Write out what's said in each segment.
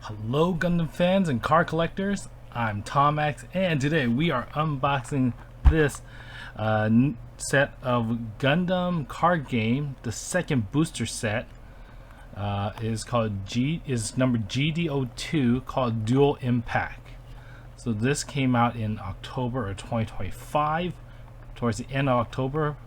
Hello Gundam fans and card collectors, I'm Tomax, and today we are unboxing this set of Gundam card game. The second booster set is number GD02, called Dual Impact. So this came out in October of 2025, towards the end of October,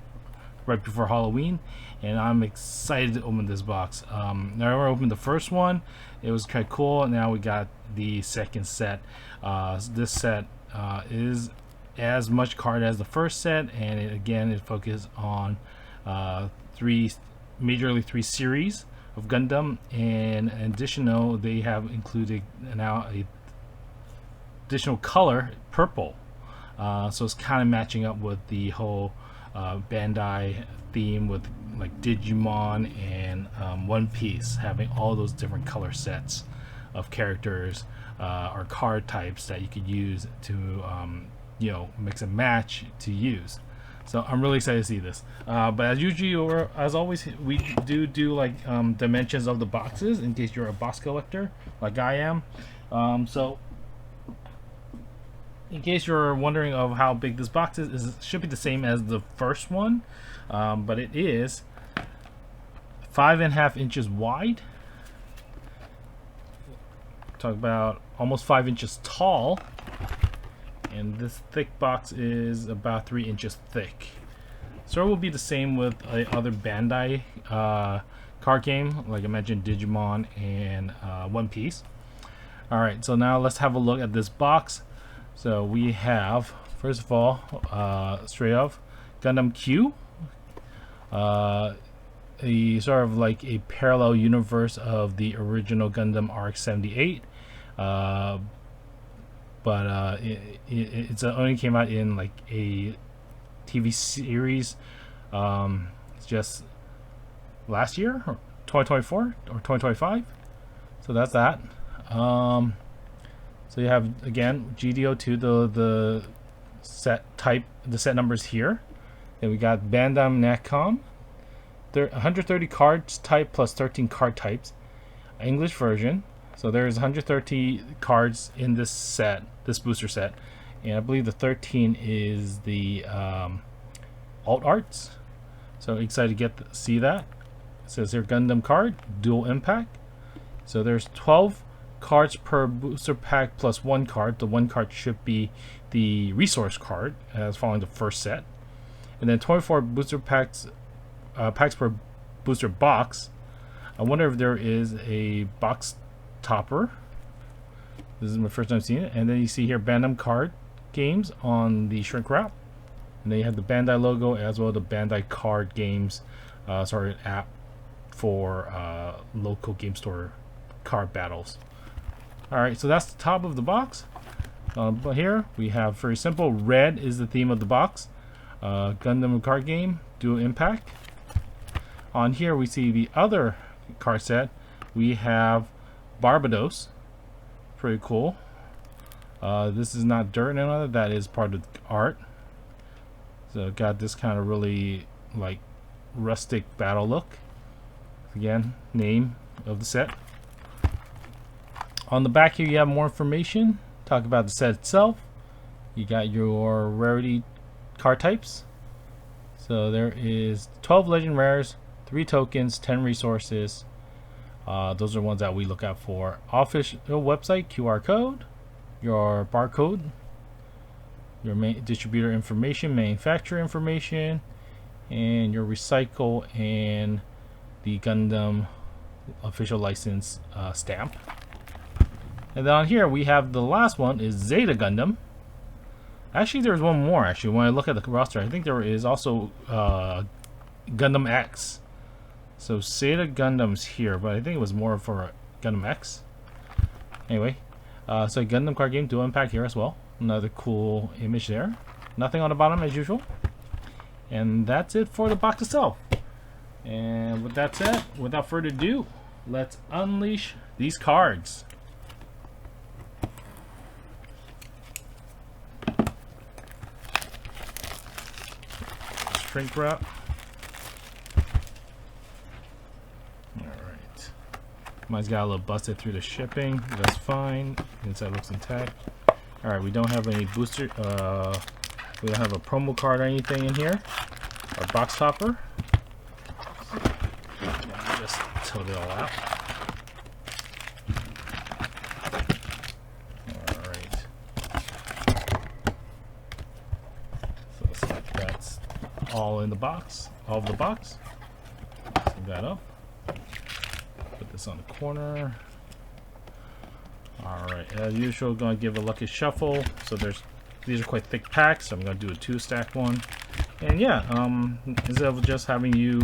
right before Halloween, and I'm excited to open this box. Now I opened the first one, it was kind of cool. Now we got the second set. This set is as much card as the first set, and it focuses on majorly three series of Gundam, and in additional they have included now a additional color, purple. So it's kind of matching up with the whole Bandai theme with like Digimon and One Piece, having all those different color sets of characters or card types that you could use to mix and match to use. So I'm really excited to see this. But as usual, or as always, we do like dimensions of the boxes in case you're a box collector like I am. So in case you're wondering of how big this box is, it should be the same as the first one, but it is 5.5 inches wide. Talk about almost 5 inches tall, and this thick box is about 3 inches thick. So it will be the same with other Bandai card game, like I mentioned, Digimon and One Piece. Alright, so now let's have a look at this box. So we have, first of all, straight off, Gundam Q, a sort of like a parallel universe of the original Gundam RX-78, but it only came out in like a TV series just last year, or 2024 or 2025. So that's that. So you have, again, GD02, the set type, the set numbers here. Then we got Bandai Namco, 130 cards type plus 13 card types, English version. So there's 130 cards in this set, this booster set, and I believe the 13 is the alt arts. So excited to see that. It says here Gundam card, Dual Impact. So there's 12 cards per booster pack plus one card. The one card should be the resource card, as following the first set, and then 24 booster packs per booster box. I wonder if there is a box topper. This is my first time seeing it. And then you see here Bandai card games on the shrink wrap, and then you have the Bandai logo as well as the Bandai card games an app for local game store card battles. Alright, so that's the top of the box. But here we have, very simple, red is the theme of the box. Gundam card game, Dual Impact. On here we see the other card set. We have Barbados. Pretty cool. This is not dirt and all that is part of the art. So it got this kind of really like rustic battle look. Again, name of the set. On the back here you have more information. Talk about the set itself. You got your rarity card types. So there is 12 legend rares, 3 tokens, 10 resources. Those are ones that we look out for. Official website, QR code, your barcode, your main distributor information, manufacturer information, and your recycle and the Gundam official license stamp. And then on here we have the last one is Zeta Gundam. Actually, there's one more. Actually, when I look at the roster, I think there is also Gundam X. So Zeta Gundam's here, but I think it was more for Gundam X. Anyway, so Gundam card game, Dual Impact here as well. Another cool image there. Nothing on the bottom as usual. And that's it for the box itself. And with that said, without further ado, let's unleash these cards. Shrink wrap. Alright. Mine's got a little busted through the shipping. That's fine. Inside looks intact. Alright, we don't have any booster. We don't have a promo card or anything in here. Our box topper. Just tilt it all out. Alright. So looks like that's all in the box. All of the box. Set that up. Put this on the corner. Alright, as usual, going to give a lucky shuffle. So these are quite thick packs, so I'm going to do a 2-stack one. And yeah, instead of just having you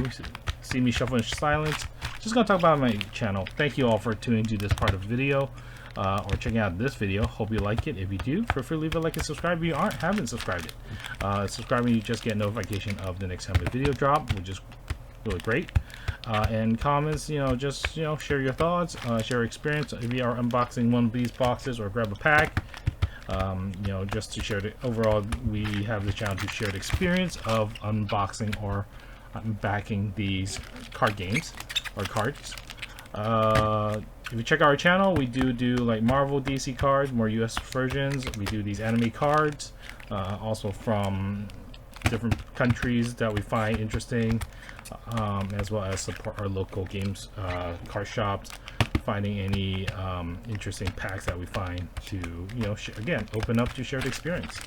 see me shuffle in silence, just going to talk about my channel. Thank you all for tuning to this part of the video, or checking out this video. Hope you like it. If you do, feel free to leave a like and subscribe if you haven't subscribed it. Subscribing, you just get notification of the next time a video drop, which is really great. And comments, just share your thoughts, share your experience. If you are unboxing one of these boxes or grab a pack, just to share the overall, we have the channel to share the experience of unboxing or unbacking these card games or cards. If you check out our channel, we do like Marvel, DC cards, more US versions. We do these anime cards, also from different countries that we find interesting, as well as support our local games card shops, finding any interesting packs that we find to again open up to shared experience.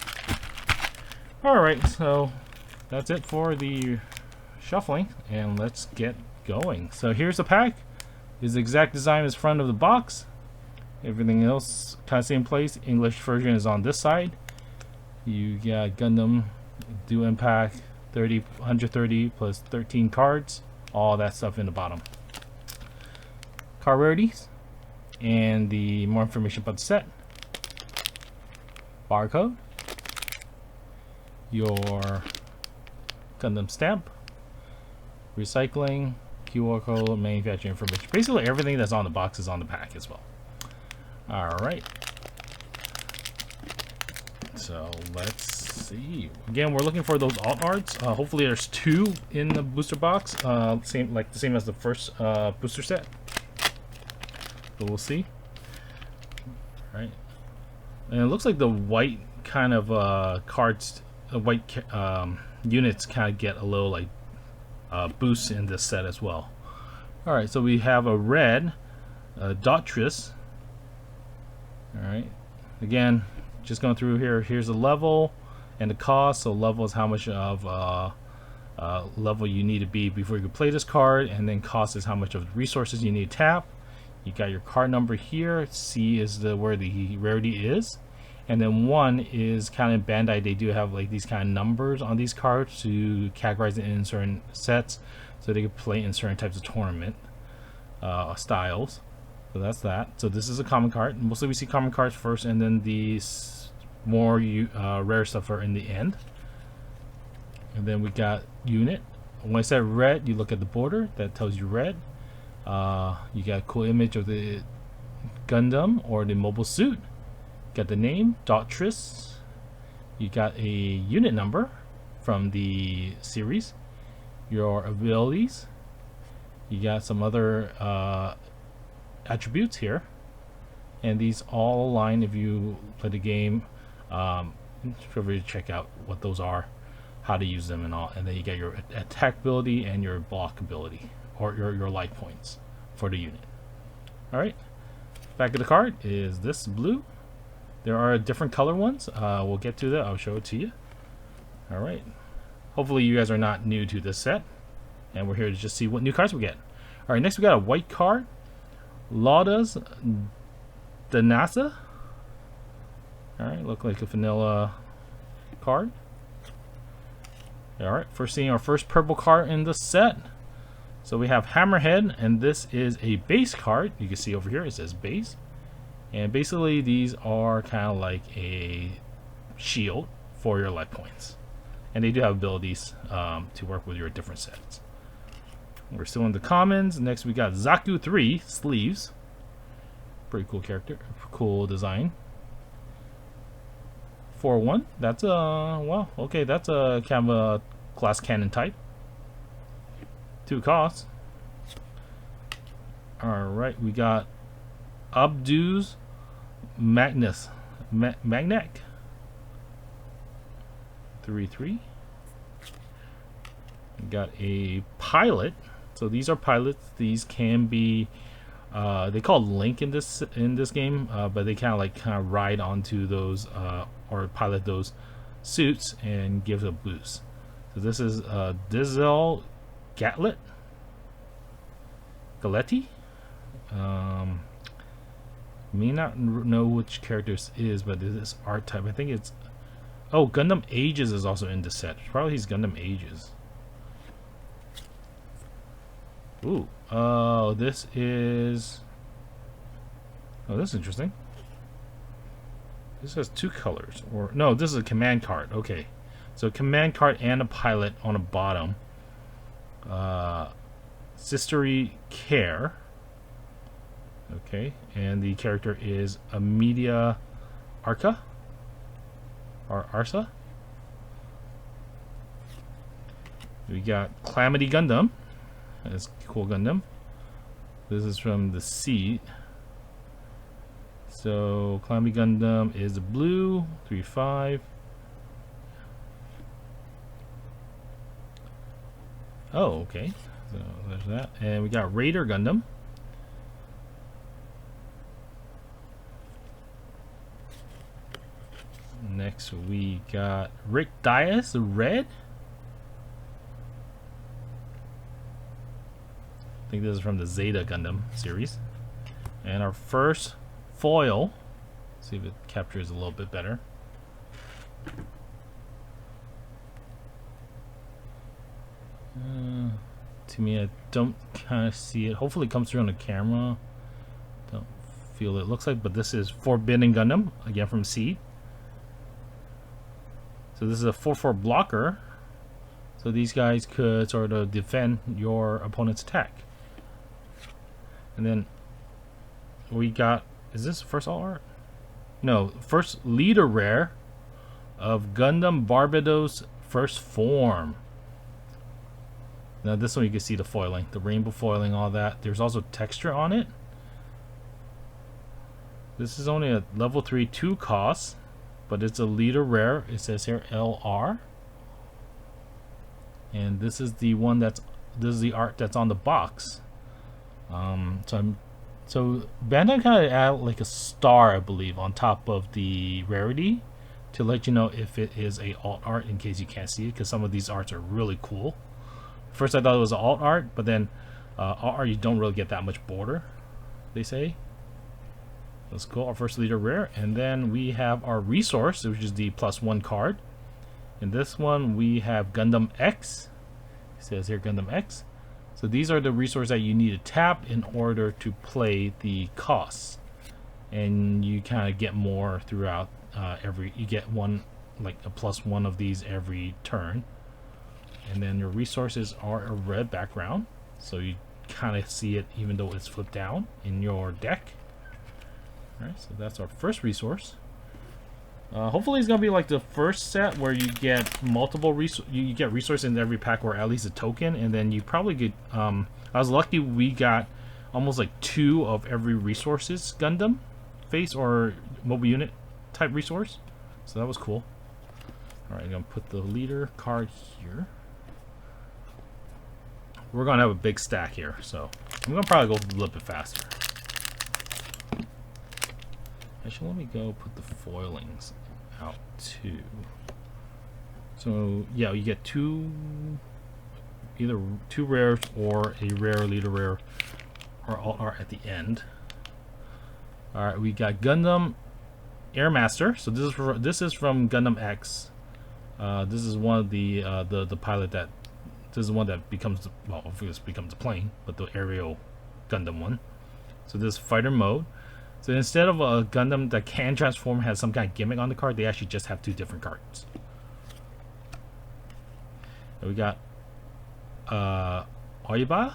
Alright, so that's it for the shuffling, and let's get going. So here's the pack. Is the exact design as front of the box. Everything else kind of same place. English version is on this side. You got Gundam Dual Impact 130 plus 13 cards, all that stuff in the bottom. Card rarities and the more information about the set. Barcode, your Gundam stamp, recycling, QR code, manufacturing information. Basically everything that's on the box is on the pack as well. Alright, so let's see. Again, we're looking for those alt arts. Hopefully there's 2 in the booster box, same as the first booster set, but we'll see. Right, and it looks like the white kind of cards, white units kind of get a little like boost in this set as well. Alright, so we have a red Dotris. Alright, again, just going through here. Here's the level and the cost. So level is how much of level you need to be before you can play this card, and then cost is how much of resources you need to tap. You got your card number here. C is where the rarity is, and then 1 is kind of Bandai. They do have like these kind of numbers on these cards to categorize it in certain sets, so they can play in certain types of tournament styles. So that's that. So this is a common card. Mostly we see common cards first, and then these more rare stuff are in the end. And then we got unit. When I said red, you look at the border that tells you red. You got a cool image of the Gundam or the mobile suit. Got the name Dotris. You got a unit number from the series. Your abilities. You got some other attributes here, and these all align if you play the game. Feel free to check out what those are, how to use them and all, and then you get your attack ability and your block ability, or your life points for the unit. Alright, back of the card is this blue. There are different color ones. We'll get to that. I'll show it to you. Alright, hopefully you guys are not new to this set, and we're here to just see what new cards we get. Alright, next we got a white card, Lauda's Danasa. Alright, look like a vanilla card. Alright, first seeing our first purple card in the set. So we have Hammerhead, and this is a base card. You can see over here it says base. And basically these are kind of like a shield for your life points. And they do have abilities to work with your different sets. We're still in the commons. Next we got Zaku 3 sleeves. Pretty cool character, cool design. 4-1. That's a well, okay, that's a kind of a glass cannon type. 2 costs. Alright, we got Abdu's Magnus. Magnek. 3-3. We got a pilot. So these are pilots. These can be they call Link in this game, but they kind of ride onto those or pilot those suits and give a boost. So this is Diesel Galetti. May not know which character this is, but this art type, I think it's Gundam Ages is also in the set. Probably he's Gundam Ages. Ooh, this is interesting. This has two colors, or no, this is a command card. Okay, so a command card and a pilot on the bottom. Sistery Care. Okay, and the character is Amelia Arca or Arsa. We got Calamity Gundam. That's a cool Gundam. This is from the seat. So Calamity Gundam is blue, 3-5. Oh, okay. So there's that. And we got Raider Gundam. Next we got Rick Dias, red. I think this is from the Zeta Gundam series. And our first foil. See if it captures a little bit better. To me, I don't kind of see it. Hopefully it comes through on the camera. Don't feel it looks like, but this is Forbidden Gundam, again from Seed. So this is a 4/4 blocker. So these guys could sort of defend your opponent's attack. And then we got, is this first all art? No, first leader rare of Gundam Barbados First Form. Now this one you can see the foiling, the rainbow foiling, all that. There's also texture on it. This is only a level 3 2 cost, but it's a leader rare. It says here LR. And this is the one this is the art that's on the box. So Bandai kind of add like a star, I believe, on top of the rarity to let you know if it is a alt art in case you can't see it, because some of these arts are really cool. First I thought it was an alt art, but then alt art you don't really get that much border, they say. That's cool. Our first leader rare, and then we have our resource, which is the +1 card. In this one we have Gundam X. It says here Gundam X. So these are the resources that you need to tap in order to play the costs, and you kind of get more throughout you get one, like a +1 of these every turn. And then your resources are a red background, so you kind of see it even though it's flipped down in your deck. Alright, so that's our first resource. Hopefully it's gonna be like the first set where you get multiple you get resources in every pack, or at least a token, and then you probably get I was lucky we got almost like 2 of every resources Gundam face or mobile unit type resource, so that was cool. Alright, I'm gonna put the leader card here. We're gonna have a big stack here, so I'm gonna probably go a little bit faster. Actually, let me go put the foilings out too. So yeah, you get either 2 rares or a rare, leader rare, or alt art at the end. All right, we got Gundam Airmaster. So this is from Gundam X. This is one of the pilot that. This is one that becomes, well, obviously becomes a plane, but the aerial Gundam one. So this is fighter mode. So instead of a Gundam that can transform, has some kind of gimmick on the card, they actually just have 2 different cards. And we got Oiba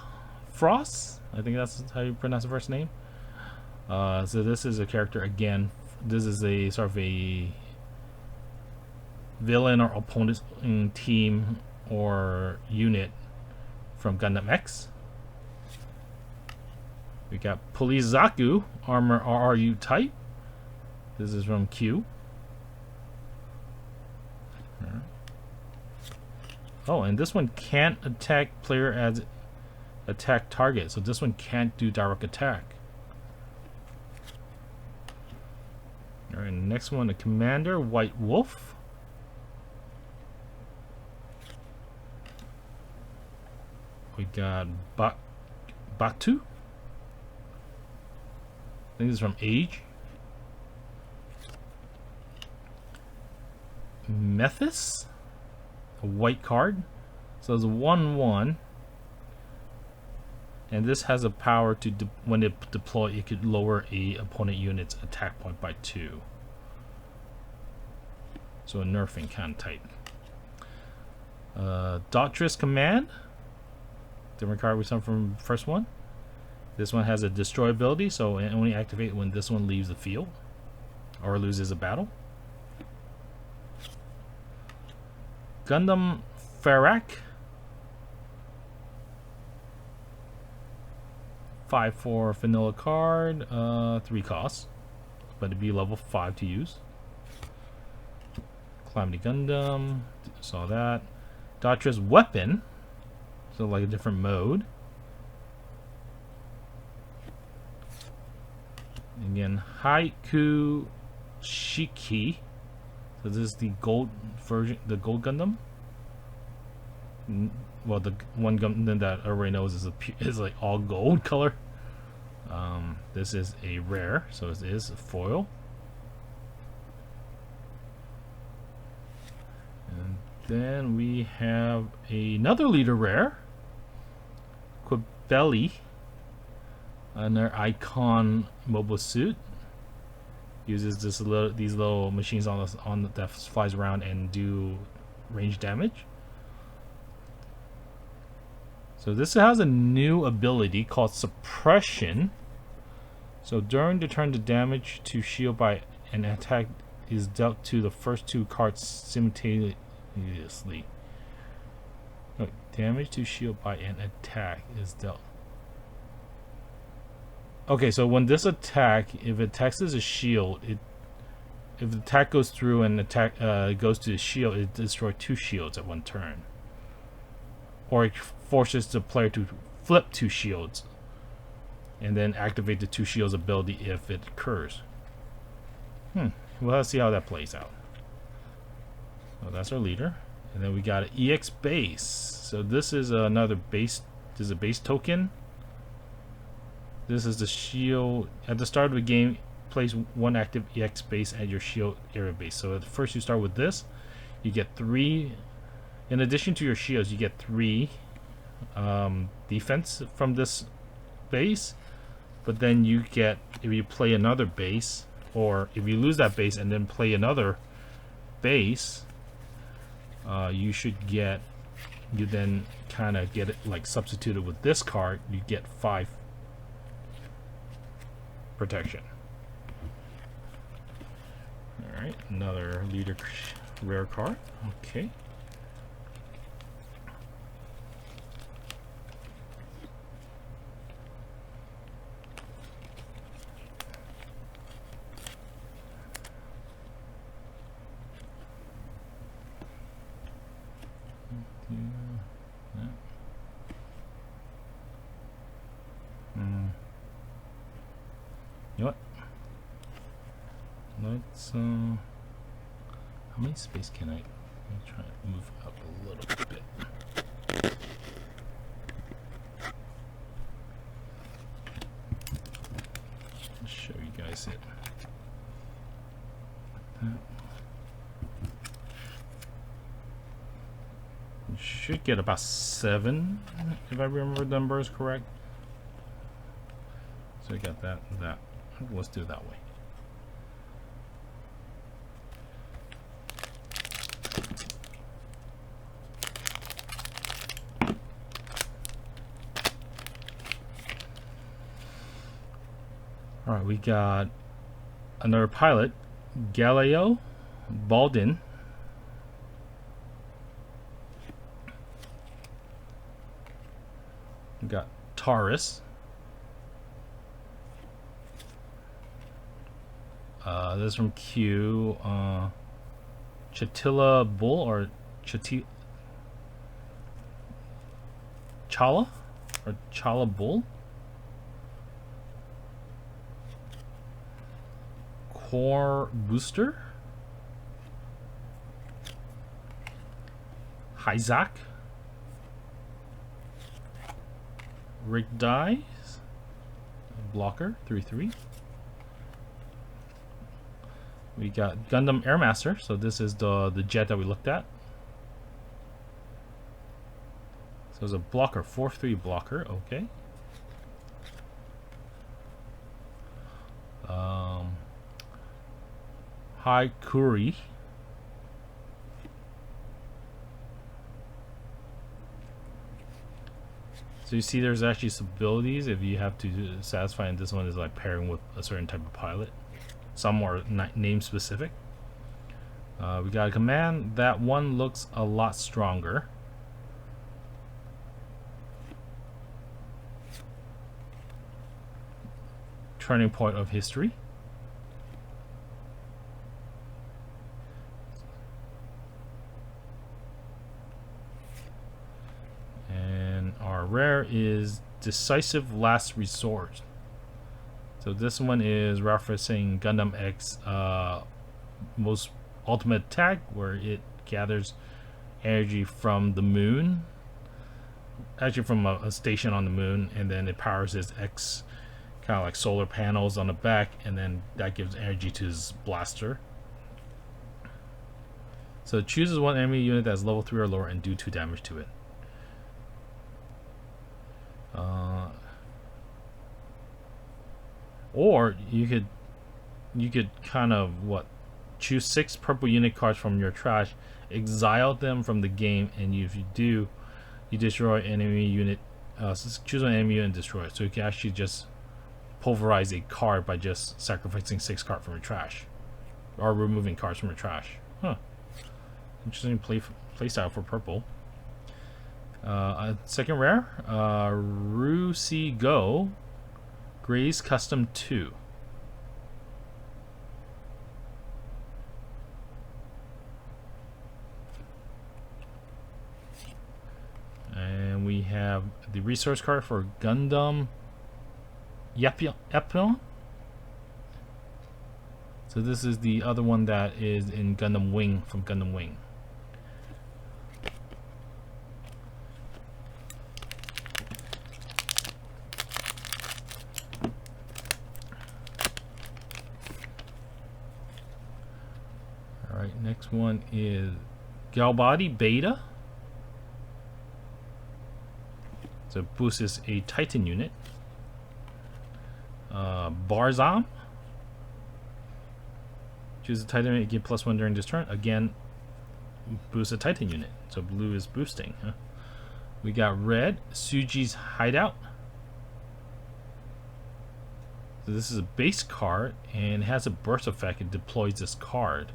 Frost. I think that's how you pronounce the first name. So this is a character again. This is a sort of a villain or opponent team or unit from Gundam X. We got Polizaku Armor RRU type. This is from Q. Oh, and this one can't attack player as attack target, so this one can't do direct attack. Alright, next one, the Commander White Wolf. We got Batu. I think this is from Age. Methis, a white card. So it's a 1/1. And this has a power to, when it deploy, it could lower a opponent unit's attack point by 2. So a nerfing kind of type. Doctress Command. Different card we saw from the first one. This one has a destroy ability, so it only activates when this one leaves the field or loses a battle. Gundam Farak. 5/4 vanilla card, 3 costs, but it'd be level 5 to use. Calamity Gundam, saw that. Doctress Weapon, so like a different mode. Again, Haiku Shiki. So this is the gold version, the gold Gundam. Well, the one Gundam that everybody knows is like all gold color. This is a rare, so it is a foil. And then we have another leader rare, Quibelli, and their icon mobile suit. Uses these little machines that flies around and do range damage. So this has a new ability called Suppression. So during the turn, the damage to shield by an attack is dealt to the first 2 cards simultaneously. No, damage to shield by an attack is dealt. Okay, so when this attack, if it attacks as a shield, if the attack goes through and attack goes to the shield, it destroys 2 shields at 1 turn. Or it forces the player to flip 2 shields and then activate the 2 shields ability if it occurs. Well, let's see how that plays out. So that's our leader. And then we got an EX base. So this is another base. This is a base token. This is the shield. At the start of the game, place 1 active EX base at your shield area base. So at first you start with this. You get 3. In addition to your shields, you get 3 defense from this base. But then you get, if you play another base, or if you lose that base and then play another base, you then kind of get it like substituted with this card. You get 5 protection. Alright, another leader rare card. Okay. You know what? Let's how many space can I? Let me try to move up a little bit. I'll show you guys it. You should get about 7 if I remember the numbers correct. So we got that and that. Let's do it that way. Alright, we got another pilot, Galileo Baldin. We got Taurus. This is from Q. Chatilla Bull or Chala or Chala Bull. Core Booster. Hyzak. Rick Dies. Blocker 3/3. We got Gundam Airmaster, so this is the jet that we looked at. So it's a blocker, 4/3 blocker, okay. Haikuri. So you see there's actually some abilities if you have to satisfy, and this one is like pairing with a certain type of pilot. Some are name specific. We got a command. That one looks a lot stronger. Turning point of history. And our rare is Decisive Last Resort. So this one is referencing Gundam X most ultimate attack, where it gathers energy from the moon, actually from a station on the moon, and then it powers its X kind of like solar panels on the back, and then that gives energy to his blaster. So it chooses one enemy unit that's level 3 or lower and do 2 damage to it. Or you could kind of choose 6 purple unit cards from your trash, exile them from the game, and if you do, you destroy enemy unit. Choose an enemy unit and destroy it. So you can actually just pulverize a card by just sacrificing 6 cards from your trash, or removing cards from your trash. Huh. Interesting playstyle for purple. Second rare, Rusi Go. Gray's Custom 2. And we have the resource card for Gundam Epion. So this is the other one that is in Gundam Wing, from Gundam Wing. Alright, next one is Galbody Beta. So it boosts a Titan unit. Barzam. Choose a Titan unit, get +1 during this turn. Again, boost a Titan unit. So blue is boosting. Huh? We got red, Suji's Hideout. So this is a base card, and it has a burst effect. It deploys this card.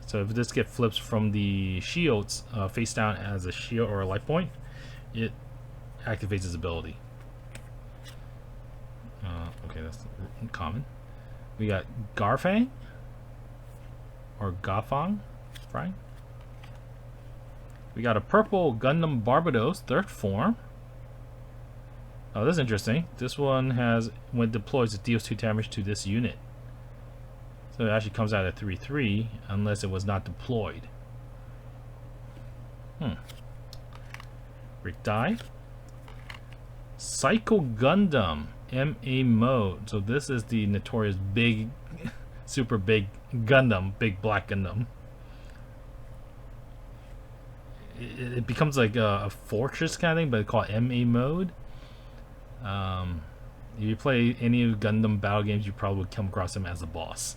So if this gets flipped from the shields face down as a shield or a life point, it activates its ability. Okay, that's common. We got Garfang or Gafang. We got a purple Gundam Barbados 3rd form. Oh, that's interesting. This one has, when it deploys, it deals 2 damage to this unit. So it actually comes out at 3/3 unless it was not deployed. Rick Die. Psycho Gundam MA mode. So this is the notorious big, super big Gundam, big black Gundam. It becomes like a fortress kind of thing, but it's called MA mode. If you play any of Gundam battle games, you probably would come across him as a boss.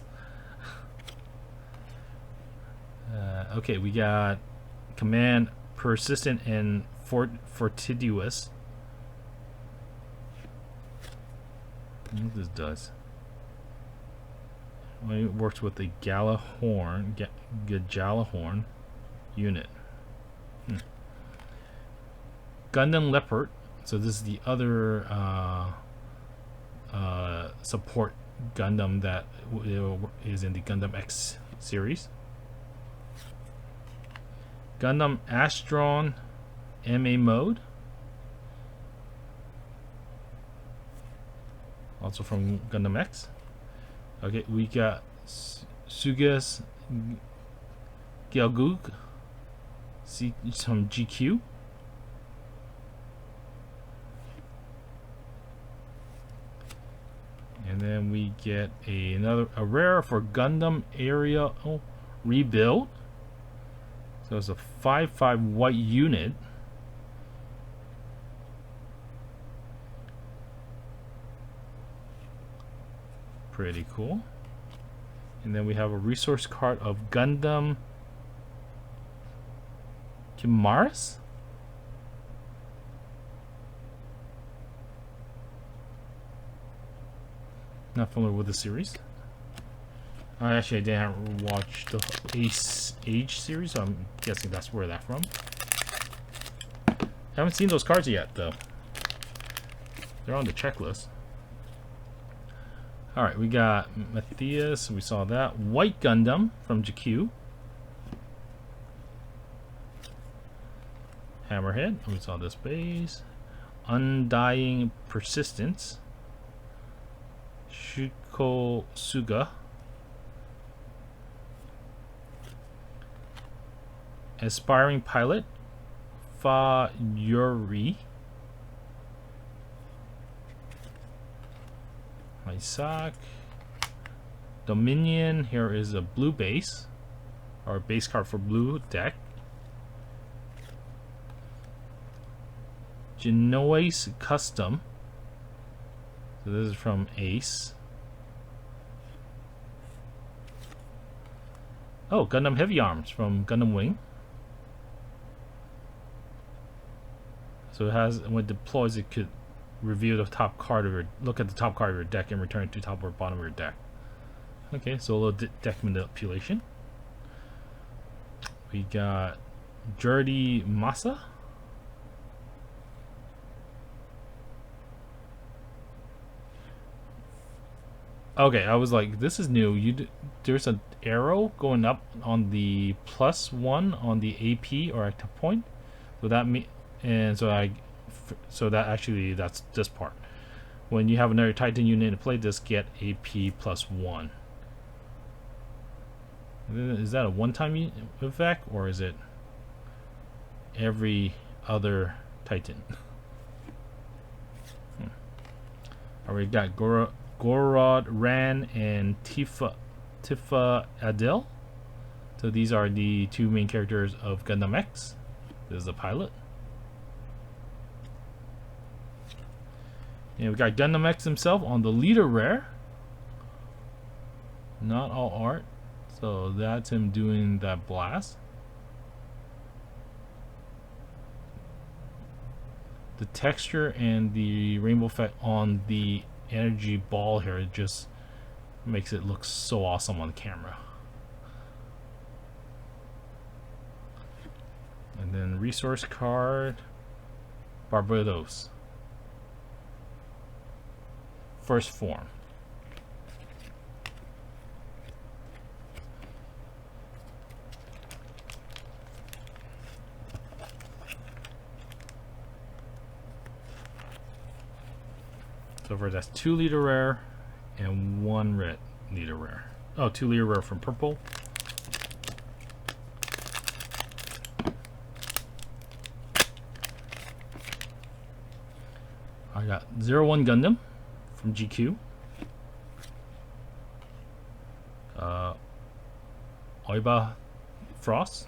Okay, we got command persistent and fortidious. What this does? Well, it works with the Galahorn unit. Gundam Leopard. So this is the other support Gundam that is in the Gundam X series. Gundam Astron MA mode, also from Gundam X. Okay, we got Sugas Gyalgug from GQ. And then we get a rare for Gundam Area Rebuild. So it's a 5/5 white unit. Pretty cool. And then we have a resource card of Gundam Kimaris. Not familiar with the series. Actually, I didn't watch the Ace Age series, so I'm guessing that's where that's from. I haven't seen those cards yet, though. They're on the checklist. Alright, we got Matthias, we saw that. White Gundam from GQ. Hammerhead, we saw this base. Undying Persistence. Shuko Suga. Aspiring Pilot. Fa Yuri. Isaac. Dominion. Here is a blue base, or base card for blue deck. Genoese Custom. So this is from Ace. Oh, Gundam Heavy Arms from Gundam Wing. So it has, when it deploys, it could reveal the top card of your, look at the top card of your deck and return it to top or bottom of your deck. Okay, so a little deck manipulation. We got Jordi Massa. Okay, I was like, this is new. There's an arrow going up on the +1 on the AP or active point. So that so that actually, that's this part. When you have another Titan unit in play, just get AP +1. Is that a one-time effect, or is it every other Titan? Alright, we got Gorod, Ran, and Tifa Adil. So these are the two main characters of Gundam X. This is the pilot. And we got Gundam X himself on the leader rare. Not all art. So that's him doing that blast. The texture and the rainbow effect on the energy ball here, it just makes it look so awesome on the camera. And then resource card, Barbados. First form. So far that's 2 leader rare and 1 red leader rare. Oh, 2 leader rare from purple. I got 01 Gundam from GQ. Oiba Frost.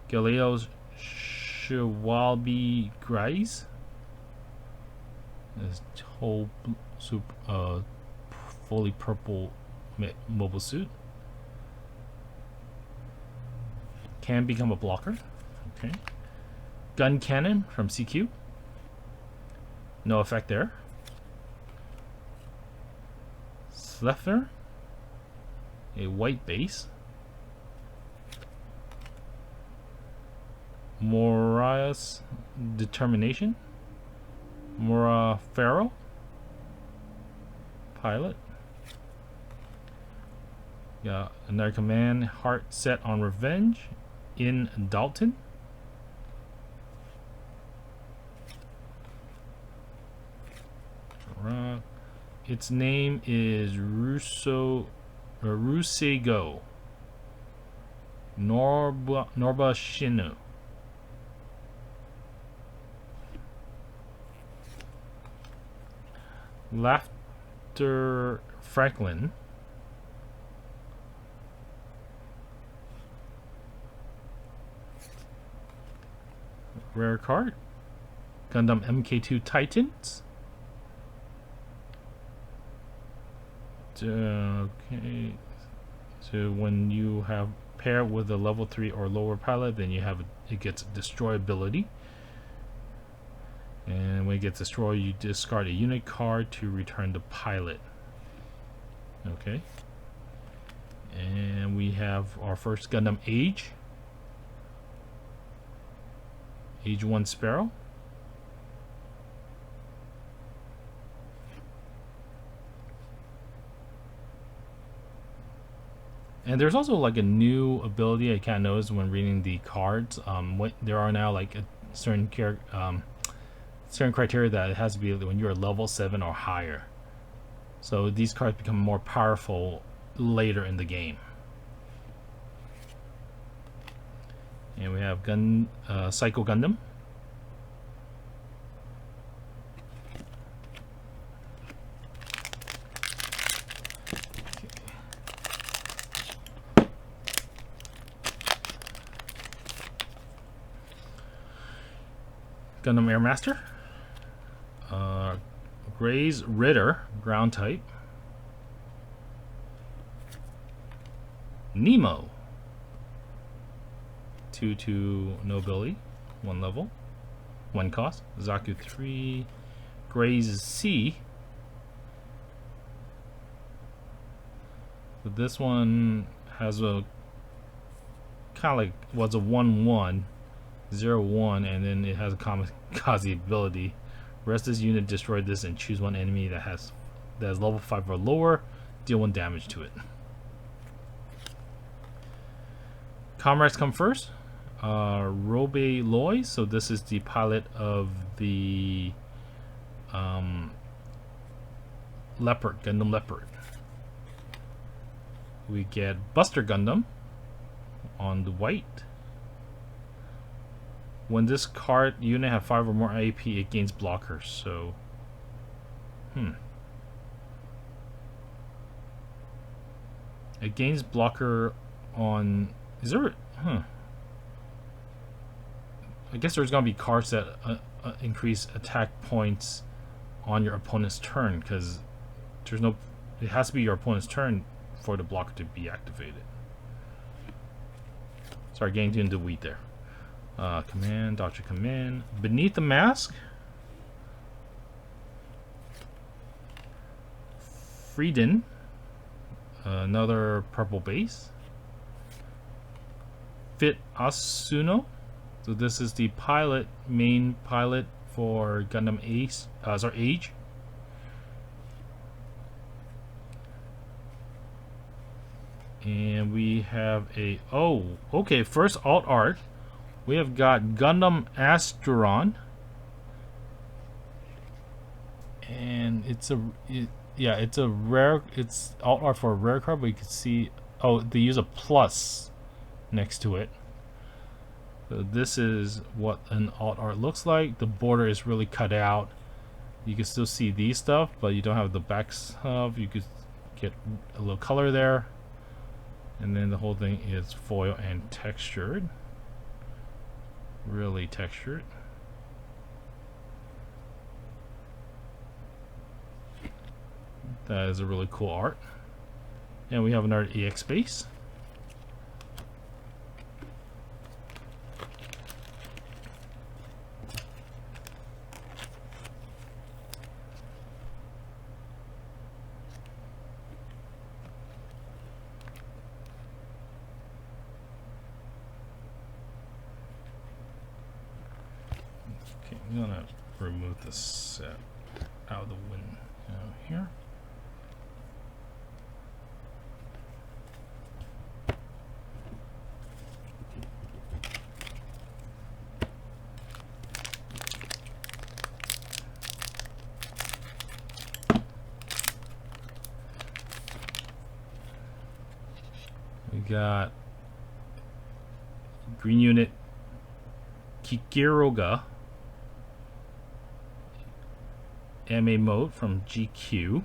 Galeo's Shawalbi Grace. This whole fully purple mobile suit. Can become a blocker. Okay. Gun cannon from CQ. No effect there. Slefner. A white base. Moriah's Determination. Mora Pharaoh. pilot. Got another command, heart set on revenge in Dalton. Its name is Rusego Norba Shinu. Laughter Franklin. Rare card. Gundam MK2 Titans. Okay. So when you have paired with a level 3 or lower pilot, then you have it gets destroy ability. And when it gets destroyed, you discard a unit card to return the pilot. Okay. And we have our first Gundam Age. Age 1 Sparrow. And there's also like a new ability I kind of noticed when reading the cards. There are now like a certain criteria that it has to be when you're level 7 or higher. So these cards become more powerful later in the game. And we have Psycho Gundam. Gundam Airmaster. Gray's Ritter, ground type. Nemo. 2/2 nobility, 1 level, 1 cost. Zaku 3. Gray's C. So this one has a kind of like was a 1/1, 0/1, and then it has a kamikaze ability. Rest this unit, destroy this, and choose one enemy that has level 5 or lower. Deal 1 damage to it. Comrades come first. Robe Loy, so this is the pilot of the Leopard, Gundam Leopard. We get Buster Gundam on the white. When this card unit have 5 or more AP, it gains blockers. So, it gains blocker on. Is there? I guess there's gonna be cards that increase attack points on your opponent's turn, because there's no. It has to be your opponent's turn for the blocker to be activated. Sorry, getting into the weed there. Command, Doctor Command. Beneath the Mask. Frieden. Another purple base. Fit Asuno. So this is the pilot, main pilot for Gundam Age. And we have a first alt art. We have got Gundam Astron, and it's a rare. It's alt art for a rare card, but you can see they use a plus next to it. So this is what an alt art looks like. The border is really cut out. You can still see these stuff, but you don't have the back stuff. You could get a little color there, and then the whole thing is foil and textured. Really textured. That is a really cool art. And we have another EX base. Okay, I'm gonna remove the set out of the window here. got green unit Kikiroga MA mode from GQ.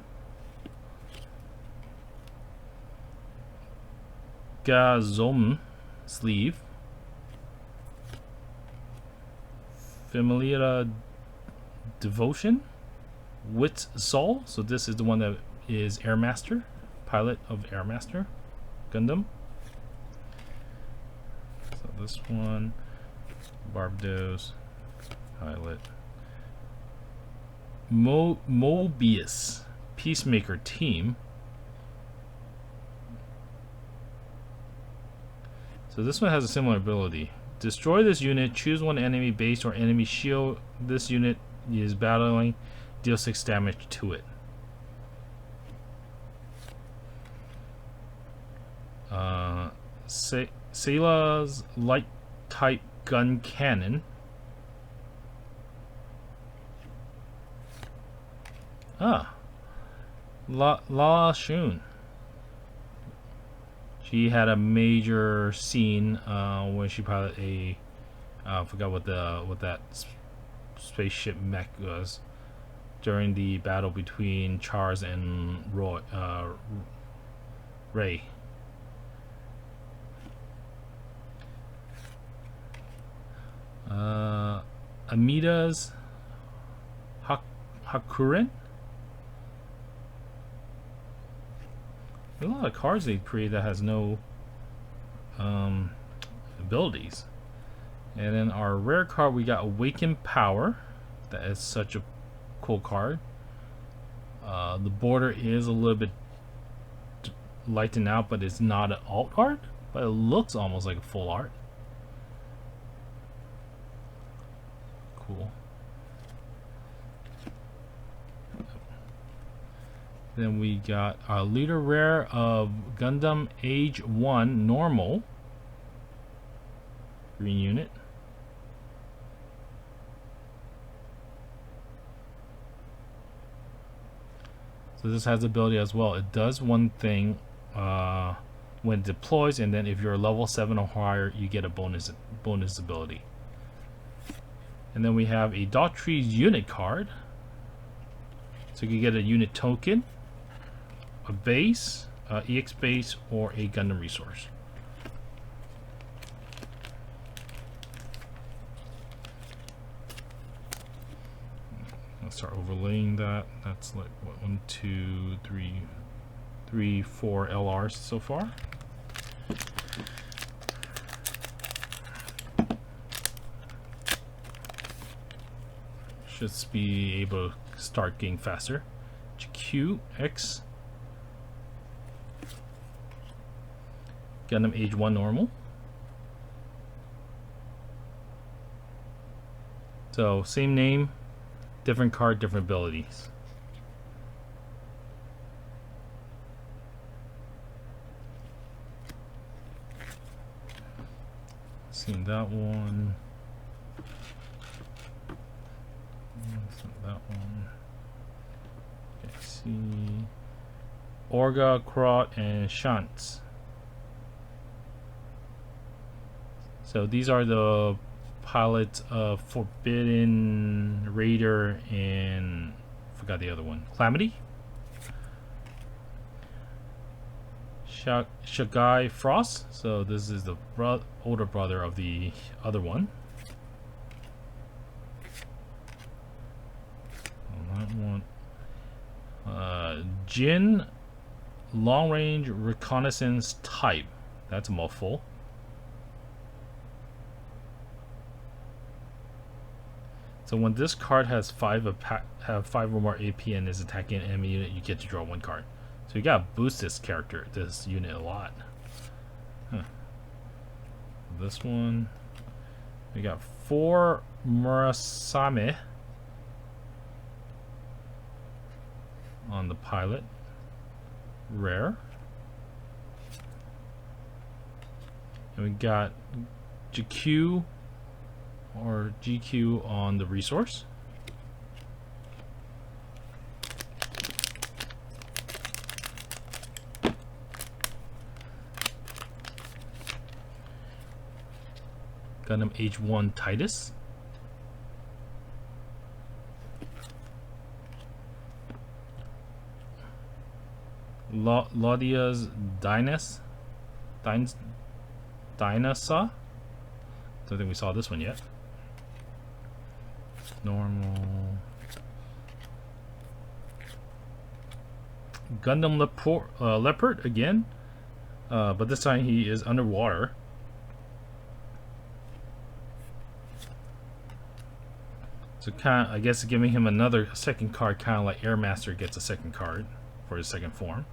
Gazom sleeve. Familiar Devotion. Wit Soul. So this is the one that is Airmaster, pilot of Airmaster Gundam. So this one, Barbados, pilot. Mobius Peacemaker team. So this one has a similar ability. Destroy this unit, choose one enemy base or enemy shield this unit is battling, deal 6 damage to it. Seila's light type gun cannon. La Shun. She had a major scene when she piloted a I forgot what that spaceship mech was during the battle between Charles and Ray. Amida's Hakuren. There's a lot of cards they create that has no abilities. And then our rare card, we got Awakened Power. That is such a cool card. The border is a little bit lightened out, but it's not an alt art, but it looks almost like a full art. Cool. Then we got a leader rare of Gundam Age 1 normal green unit. So this has ability as well. It does one thing when it deploys, and then if you're level 7 or higher, you get a bonus ability. And then we have a Daughtry's unit card. So you can get a unit token, a base, EX base, or a Gundam resource. Let's start overlaying that. That's like what, 1, 2, 3, 4 LRs so far. Should be able to start getting faster. QX Gundam Age 1 normal. So same name, different card, different abilities. Seen that one. That one. Okay, see. Orga, Krot, and Shantz. So these are the pilots of Forbidden, Raider, and forgot the other one. Calamity. Shagai Frost. So this is the older brother of the other one. Jin long range reconnaissance type. That's a mouthful. So when this card has 5 or more AP and is attacking an enemy unit, you get to draw 1 card. So you gotta boost this unit a lot. This one, we got 4 Murasame on the pilot, rare, and we got GQ or GQ on the resource. Gundam H1 Titus. Laudia's Dinosaur. Don't think we saw this one yet. Normal. Gundam Leopard again, but this time he is underwater. So kind of, I guess giving him another second card, kind of like Airmaster gets a second card for his second form.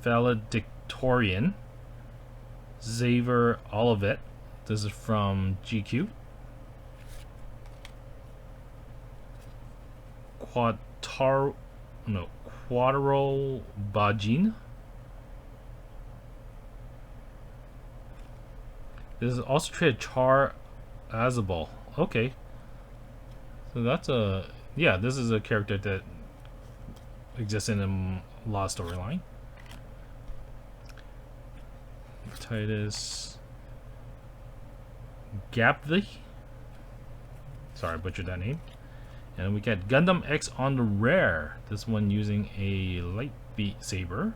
Valedictorian. Xavier Olivet. This is from GQ. Quattro Bajin. This is also traded Char Azabal. Okay. So that's a, yeah, this is a character that exists in a lot of storyline. Titus Gapthi. Sorry, I butchered that name. And we got Gundam X on the rare. This one using a light beat saber.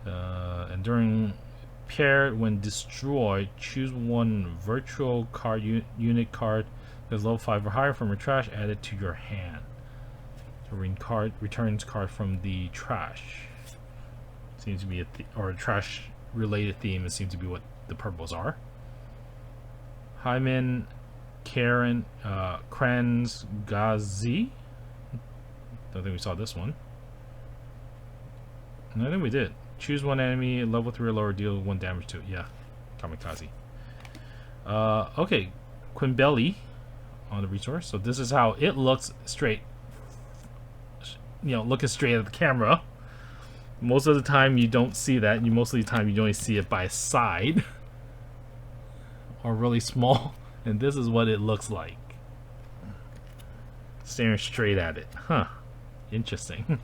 And during paired, when destroyed, choose one virtual card unit card that's level 5 or higher from your trash added to your hand. So returns card from the trash. Seems to be or a trash related theme. It seems to be what the purples are. Hyman Karen Kranz Gazi. Don't think we saw this one. No, I think we did. Choose one enemy, level 3 or lower, deal 1 damage to it. Yeah, Kamikaze. Okay, Quimbelly on the resource. So this is how it looks straight. You know, looking straight at the camera. Most of the time you don't see that. Most of the time you only see it by side or really small. And this is what it looks like. Staring straight at it. Huh. Interesting.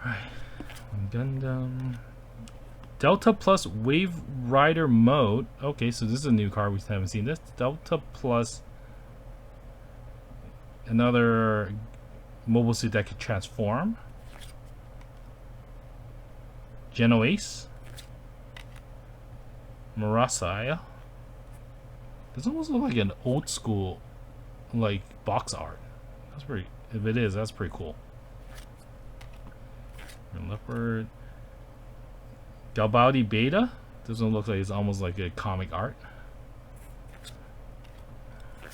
Alright. Gundam. Delta plus Wave Rider mode. Okay, so this is a new card. We haven't seen this. Delta plus another mobile suit that can transform. Genoace. Marasai. This almost looks like an old school like box art. That's pretty, if it is, that's pretty cool. Leopard. Galbaudi Beta. This one looks like it's almost like a comic art.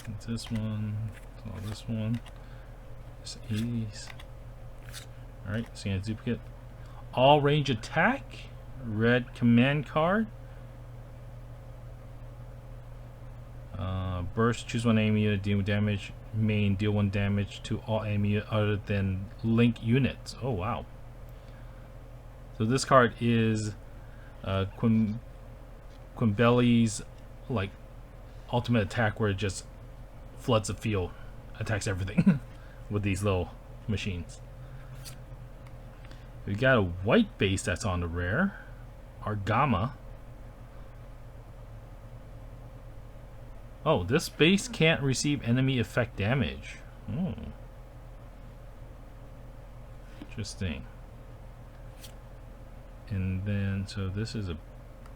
It's this one. Oh, this one. It's 80s. Alright, seeing a duplicate. All range attack. Red command card. Burst. Choose one enemy unit, deal damage. Main, deal 1 damage to all enemy other than link units. Oh wow. So this card is Quimbelly's like ultimate attack, where it just floods the field, attacks everything with these little machines. We got a white base that's on the rare. Argama. Oh, this base can't receive enemy effect damage. Oh. Interesting. And then, so this is a,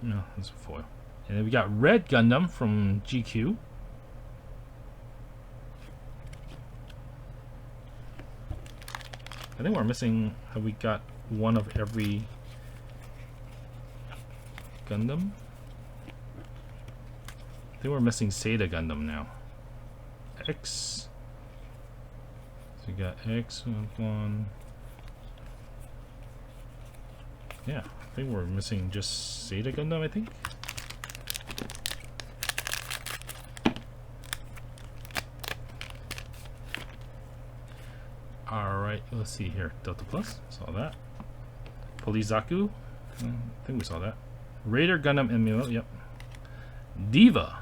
no, it's a foil. And then we got Red Gundam from GQ. I think we're missing, have we got one of every Gundam? I think we're missing Seda Gundam now. X. So we got X, one. Yeah, I think we're missing just Seda Gundam, I think. Alright, let's see here. Delta Plus, saw that. Polizaku, I think we saw that. Raider Gundam Emulo, yep. Diva.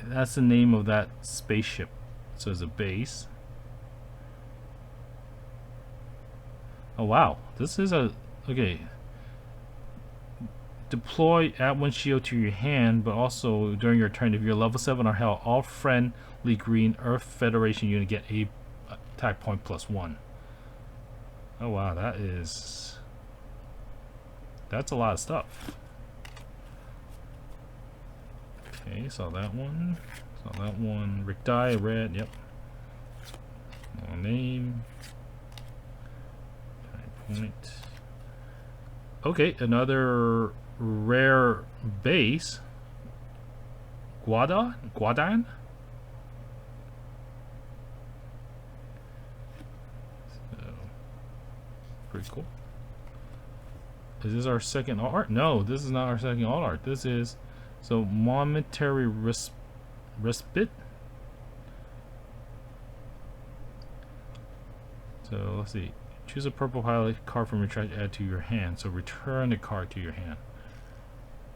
That's the name of that spaceship. So it's a base. Oh wow, this is a okay. Deploy at one shield to your hand, but also during your turn, if you're level 7 or hell, all friendly green Earth Federation unit get a attack point +1. Oh wow, that's a lot of stuff. Okay, saw that one. Saw that one. Rick Dye, red, yep. No name. Point. Okay, another rare base. Guadan? So, pretty cool. Is this our second alt art? No, this is not our second alt art. This is so momentary respite. So let's see. Choose a purple highlight card from your trash, add to your hand. So return the card to your hand.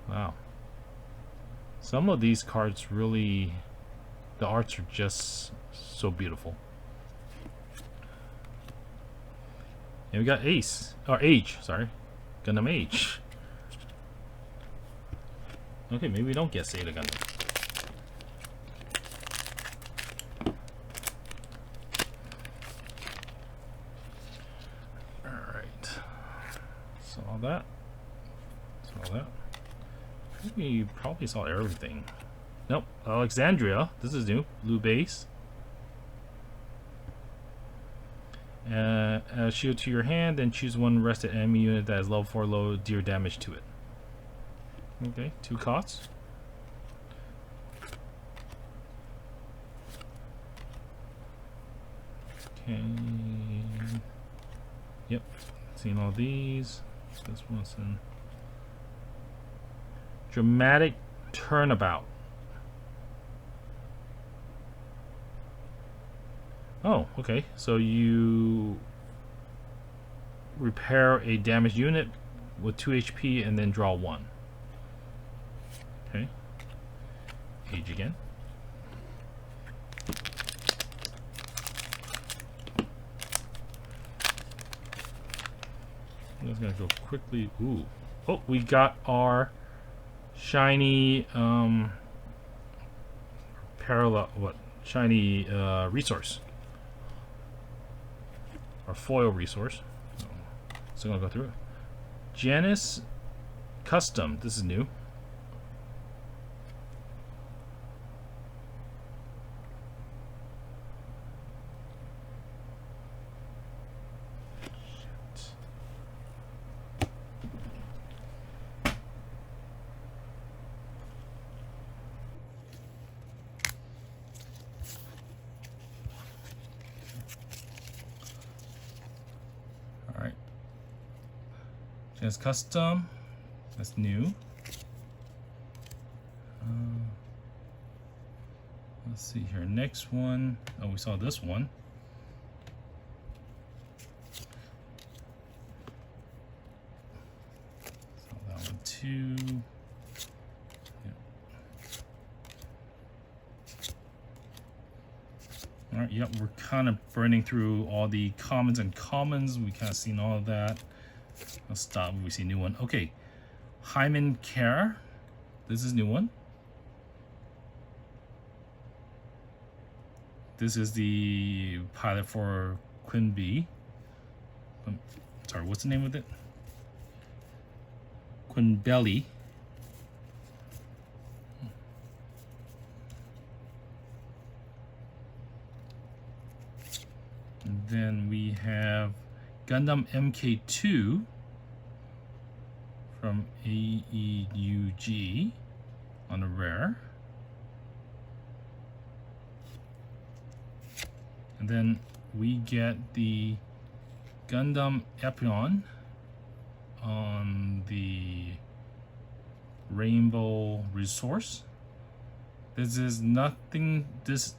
Wow. Some of these cards really, the arts are just so beautiful. And we got Ace, or H, sorry. Gundam H. Okay, maybe we don't get Zeta Gundam. Saw that. Saw that. We probably saw everything. Nope. Alexandria. This is new. Blue base. Shield to your hand, then choose one rested enemy unit that has level 4 low deer damage to it. Okay, 2 costs. Okay. Yep. Seen all these. This one's in dramatic turnabout. Oh, okay. So you repair a damaged unit with 2 HP and then draw 1. Okay. Age again. I'm just gonna go quickly. Ooh. Oh, we got our shiny parallel shiny resource. Our foil resource. So I'm gonna go through it. Janus Custom. This is new. Janus Custom. That's new. Let's see here. Next one. Oh, we saw this one. Saw that one too. Yep. All right. Yep. We're kind of burning through all the commons and commons. We kind of seen all of that. Let's stop when we see a new one. Okay. Hyman Care. This is a new one. This is the pilot for Quinby. Sorry, what's the name of it? Quinbelly. And then we have Gundam MK2 from AEUG on a rare. And then we get the Gundam Epion on the Rainbow Resource. This is nothing. This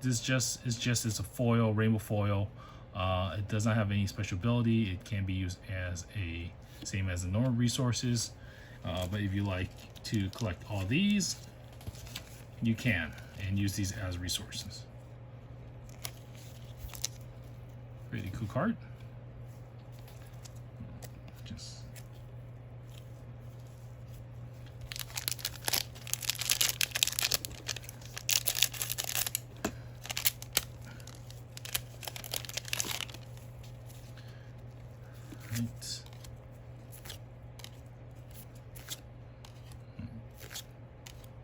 just is a foil, rainbow foil. It does not have any special ability. It can be used as a same as the normal resources. But if you like to collect all these, you can, and use these as resources. Pretty cool card. Just right.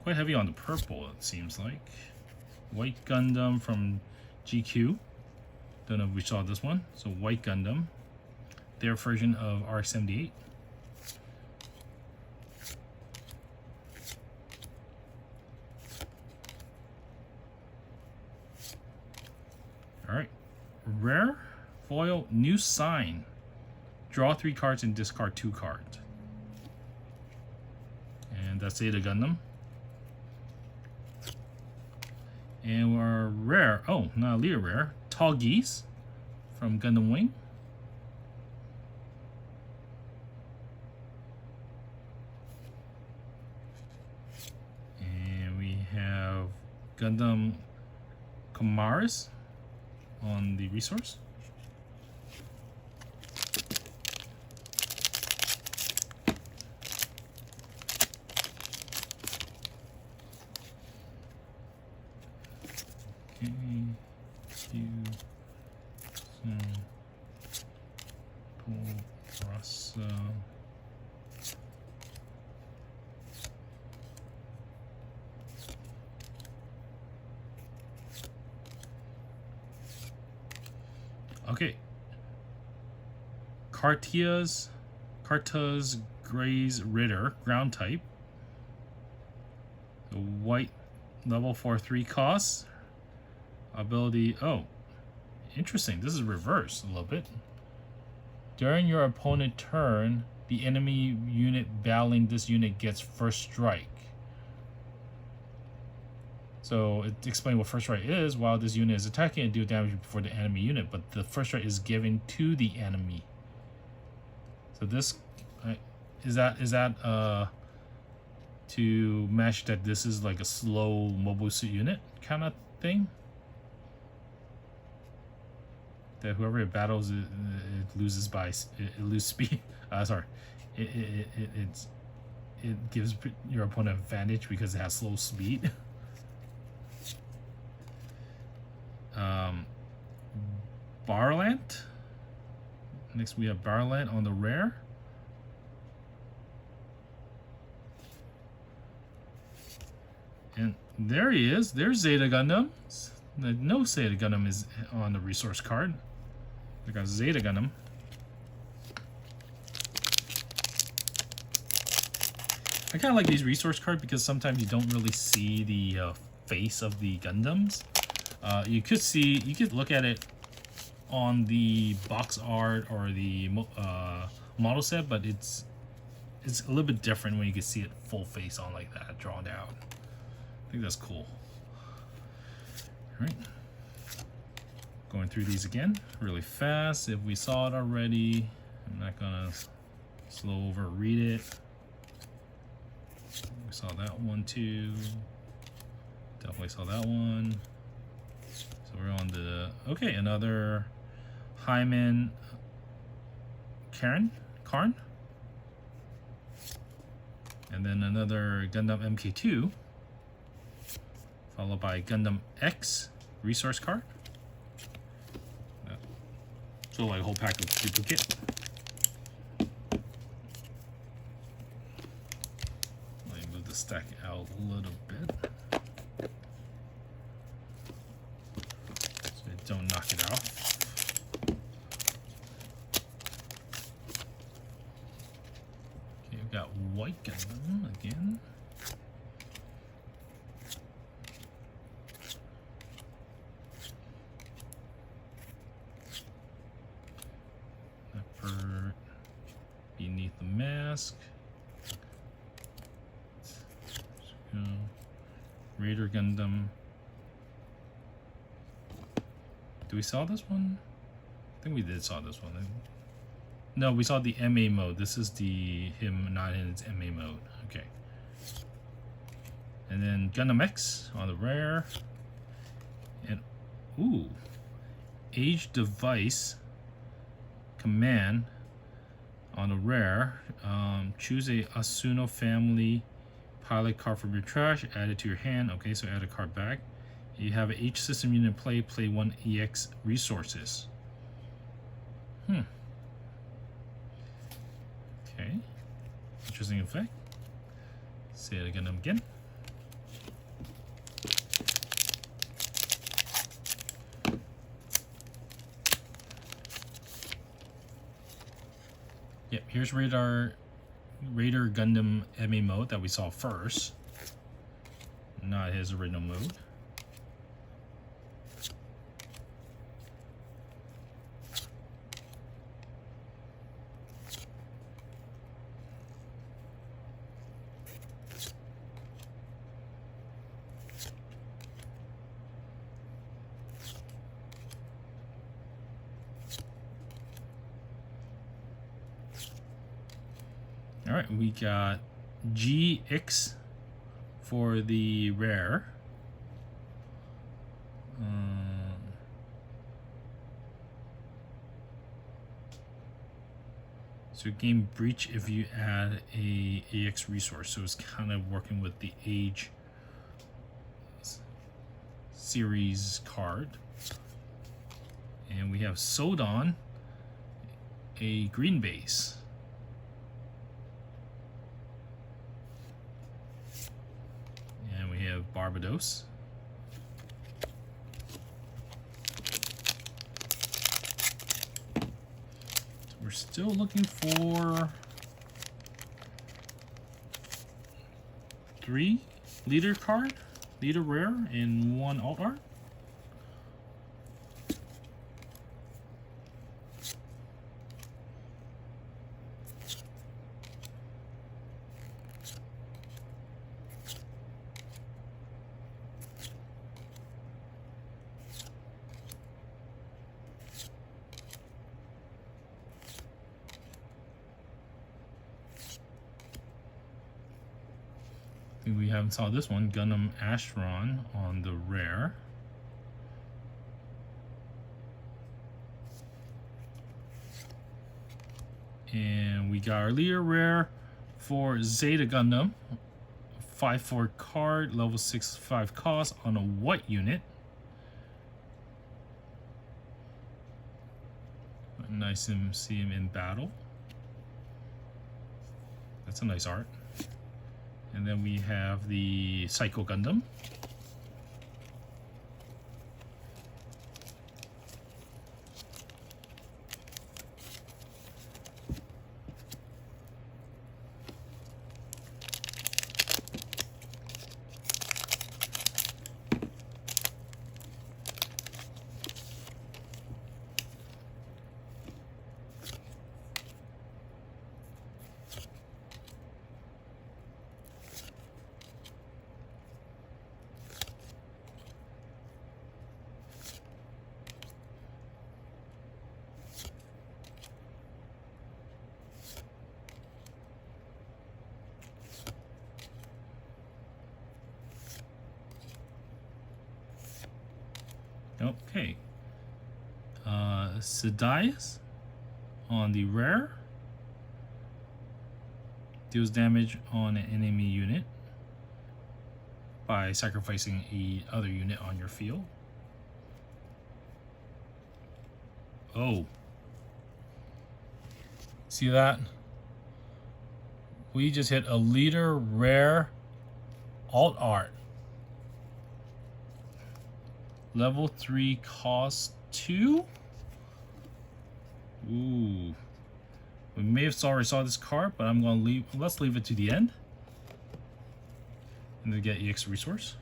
Quite heavy on the purple, it seems like. White Gundam from GQ. Don't know if we saw this one. So White Gundam, their version of R78. All right, rare foil new sign. Draw 3 cards and discard 2 cards. And that's Zeta Gundam. And our rare, oh, not Leah rare, Tall Geese from Gundam Wing. And we have Gundam Kamaris on the resource. Okay. Carta's Gray's Ritter, ground type. The white level 4/3 cost. Ability, oh, interesting. This is reversed a little bit. During your opponent turn, the enemy unit battling this unit gets first strike. So it explains what first strike is. While this unit is attacking and deal damage before the enemy unit, but the first strike is given to the enemy. So this is that to match that this is like a slow mobile suit unit kind of thing. That whoever it battles, it loses by it loses speed. Sorry, it gives your opponent advantage because it has slow speed. Barlant. Next we have Barlant on the rare. And there he is. There's Zeta Gundam. No Zeta Gundam is on the resource card. We got Zeta Gundam. I kind of like these resource cards because sometimes you don't really see the face of the Gundams. You could look at it on the box art or the model set, but it's a little bit different when you can see it full face on like that, drawn out. I think that's cool. All right, going through these again really fast. If we saw it already, I'm not gonna slow over read it. We saw that one too. Definitely saw that one. So we're on the, okay, another Hyman Karn, and then another Gundam MK2, followed by Gundam X resource card. So like a whole pack of duplicate. Let me move the stack out a little bit. Don't knock it out. Okay, we've got White Gundam again. Leopard beneath the mask. Raider Gundam. Do we saw this one? I think we did saw this one. No, we saw the MA mode. This is the him not in its MA mode. Okay. And then Gundam X on the rare. And ooh, Age Device Command on the rare. Choose a Asuno family pilot card from your trash, add it to your hand. Okay, so add a card back. You have each system unit in play, play 1 EX resources. Okay. Interesting effect. Say it again and again. Yep, here's Raider Gundam MA mode that we saw first. Not his original mode. Alright, we got GX for the rare. So game breach if you add a AX resource. So it's kind of working with the Age series card. And we have Sodon, a green base. And we have Barbados. We're still looking for 3 leader card, leader rare, and 1 alt art. I think we haven't saw this one, Gundam Astron on the rare. And we got our leader rare for Zeta Gundam. 5/4 card, level 6/5 cost on a white unit. Nice to see him in battle. That's a nice art. And then we have the Psycho Gundam. Okay. Sidious on the rare. Deals damage on an enemy unit by sacrificing a other unit on your field. Oh. See that? We just hit a leader rare alt art. Level 3 cost 2? Ooh. We may have already saw this card, but I'm gonna leave, let's leave it to the end. And then get EX resource.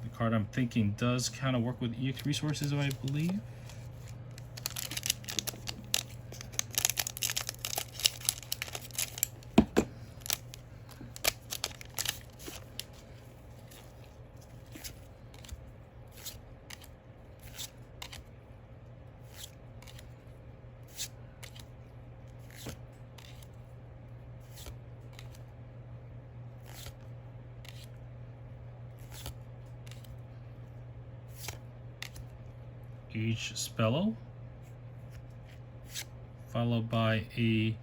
The card I'm thinking does kind of work with EX resources, I believe. H Spello, followed by a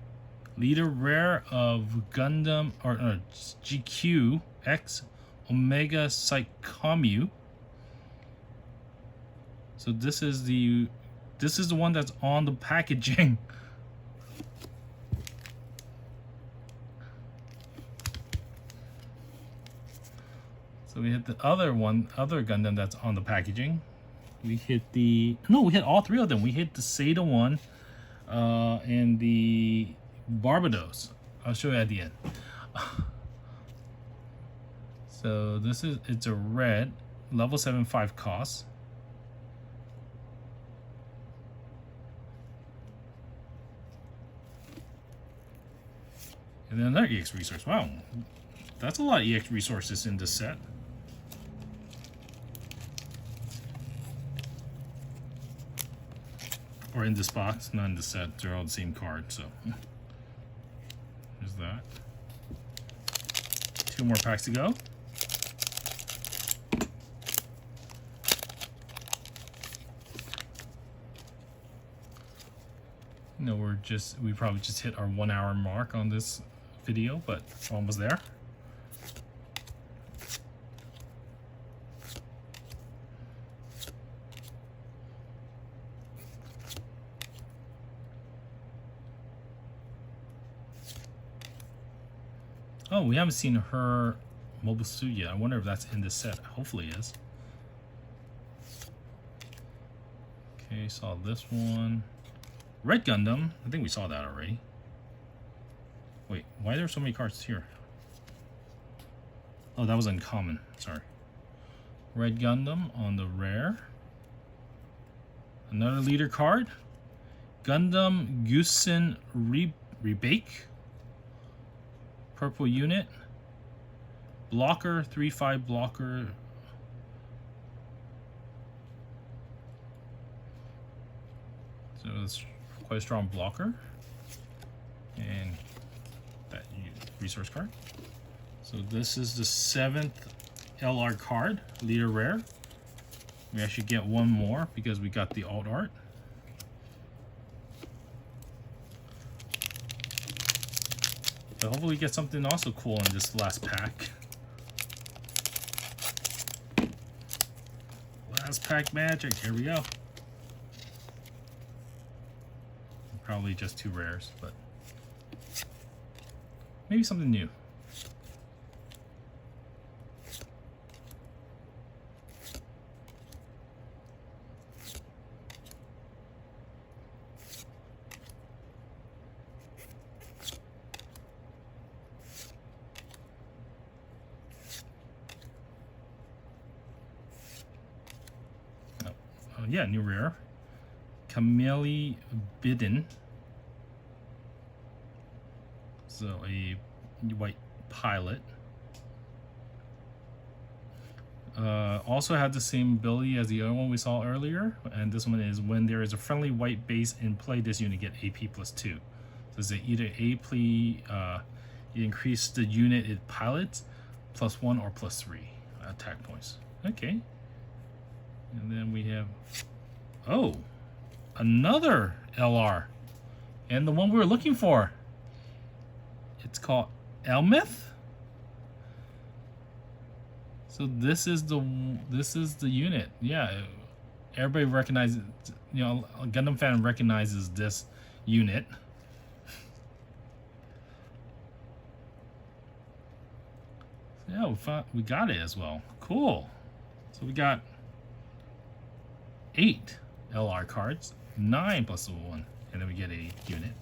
leader rare of Gundam or GQ X Omega Psychomu. So this is the one that's on the packaging. So we hit the other Gundam that's on the packaging. We hit we hit all three of them. We hit the Seda one and the Barbados. I'll show you at the end. So it's a red, level 7.5 cost. And then another EX resource. Wow, that's a lot of EX resources in this set. Or in this box, not in the set. They're all the same card, so there's that. 2 more packs to go. No, we probably just hit our 1 hour mark on this video, but almost there. Oh, we haven't seen her mobile suit yet. I wonder if that's in this set. Hopefully it is. Okay, saw this one. Red Gundam. I think we saw that already. Wait, why are there so many cards here? Oh, that was uncommon. Sorry. Red Gundam on the rare. Another leader card. Gundam Gusen Rebake. Purple unit. Blocker, 3/5 blocker. So it's quite a strong blocker. And that resource card. So this is the 7th LR card, leader rare. We actually get one more because we got the alt art. So hopefully we get something also cool in this last pack. Last pack magic, here we go. Probably just 2 rares, but maybe something new. Yeah, new rare. Camille Bidden. So a white pilot. Also had the same ability as the other one we saw earlier, and this one is when there is a friendly white base in play, this unit get AP +2. So it's either you increase the unit it pilots +1 or +3 attack points. Okay. And then we have, oh, another LR, and the one we were looking for. It's called Elmeth. So this is the unit. Yeah, everybody recognizes. You know, a Gundam fan recognizes this unit. Yeah, we got it as well. Cool. So we got 8 LR cards, 9 + 1, and then we get a unit.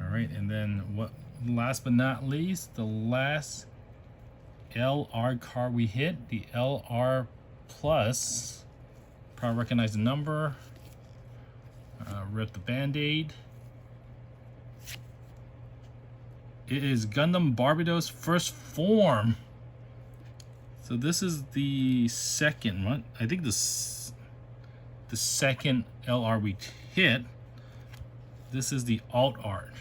All right, and then last but not least, the last LR card we hit, the LR Plus. Probably recognize the number. Rip the Band-Aid. It is Gundam Barbados First Form. So this is the second one. I think the second LR we hit. This is the alt art.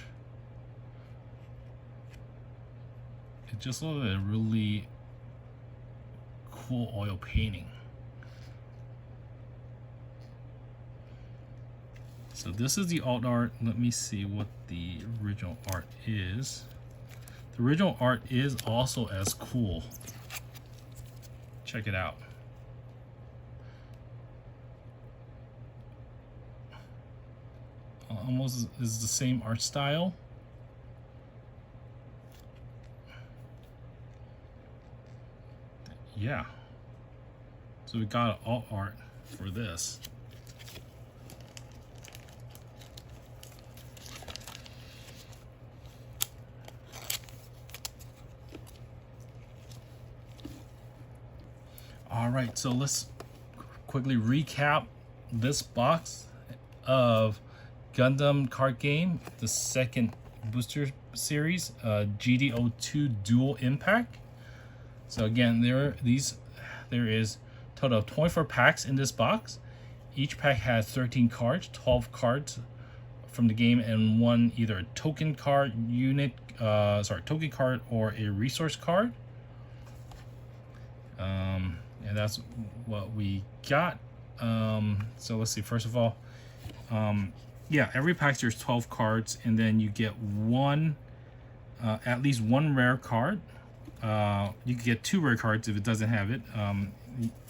just look at a really cool oil painting. So this is the alt art. Let me see what the original art is. The original art is also as cool. Check it out. Almost is the same art style. Yeah. So we got alt art for this. All right, so let's quickly recap this box of Gundam card game, the second booster series, GD02 Dual Impact. So again, there is a total of 24 packs in this box. Each pack has 13 cards, 12 cards from the game, and one either a token card token card or a resource card. And that's what we got. So let's see. First of all, yeah, every pack there's 12 cards, and then you get one, at least one rare card. You can get 2 rare cards if it doesn't have it, and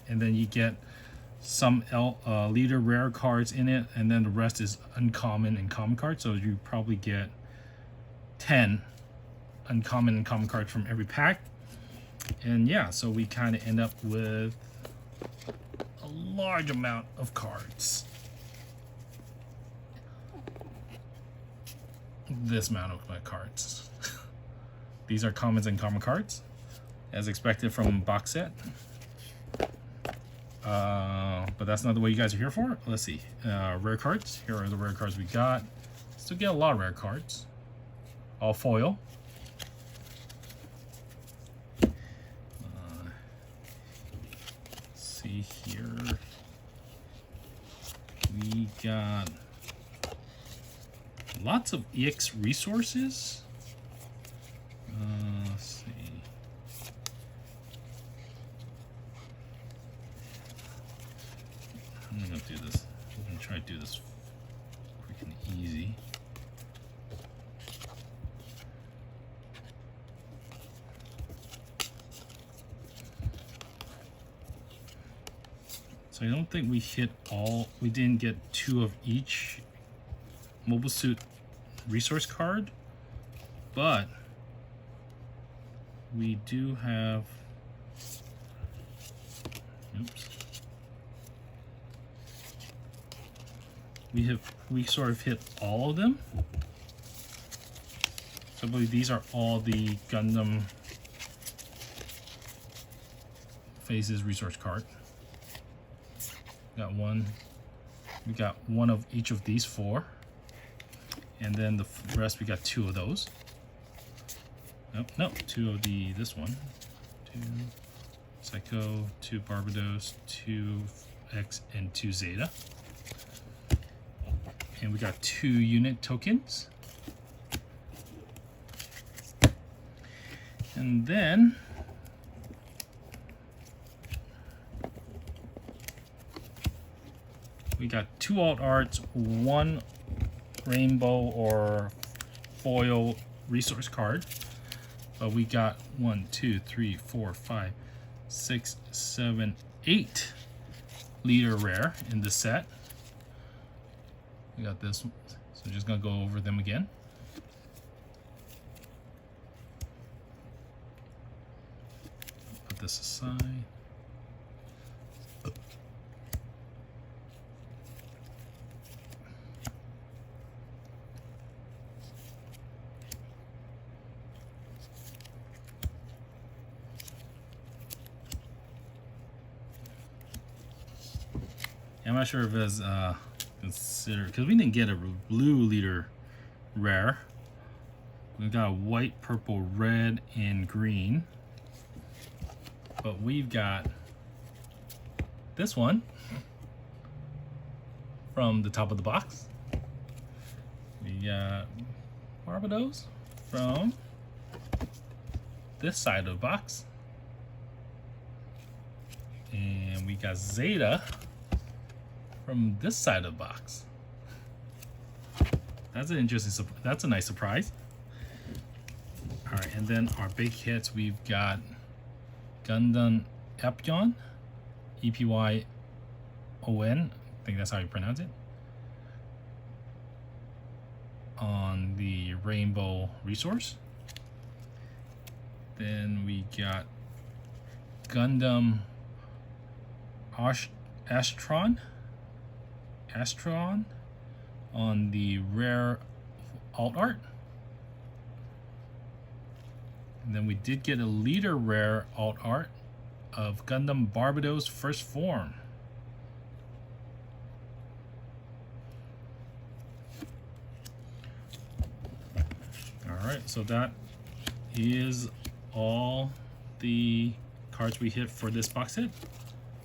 then you get some leader rare cards in it, and then the rest is uncommon and common cards. So you probably get 10 uncommon and common cards from every pack. And yeah, so we kind of end up with a large amount of cards. This amount of cards. These are commons and common cards, as expected from box set. But that's not the way you guys are here for. Let's see. Rare cards. Here are the rare cards we got. Still get a lot of rare cards. All foil. See here. We got lots of EX resources. Let's see. I'm gonna do this. I'm gonna try to do this quick and easy. So I don't think we hit all. We didn't get 2 of each Mobile Suit resource card, but we do have. Oops. We sort of hit all of them. So I believe these are all the Gundam Phases resource card. Got one. We got one of each of these 4, and then the rest we got 2 of those. Nope, 2 of this one. 2 Psycho, 2 Barbados, 2 X, and 2 Zeta. And we got 2 unit tokens. And then we got 2 alt arts, 1 rainbow or foil resource card. But we got 1, 2, 3, 4, 5, 6, 7, 8 leader rare in the set. We got this one, so just gonna go over them again. Put this aside. I'm not sure if it's considered, because we didn't get a blue leader rare. We got a white, purple, red, and green. But we've got this one from the top of the box. We got Barbados from this side of the box. And we got Zeta from this side of the box. That's an interesting, that's a nice surprise. All right, and then our big hits, we've got Gundam Epyon, EPYON, I think that's how you pronounce it, on the Rainbow Resource. Then we got Gundam Astron on the rare alt art. And then we did get a leader rare alt art of Gundam Barbados First Form. Alright, so that is all the cards we hit for this box set.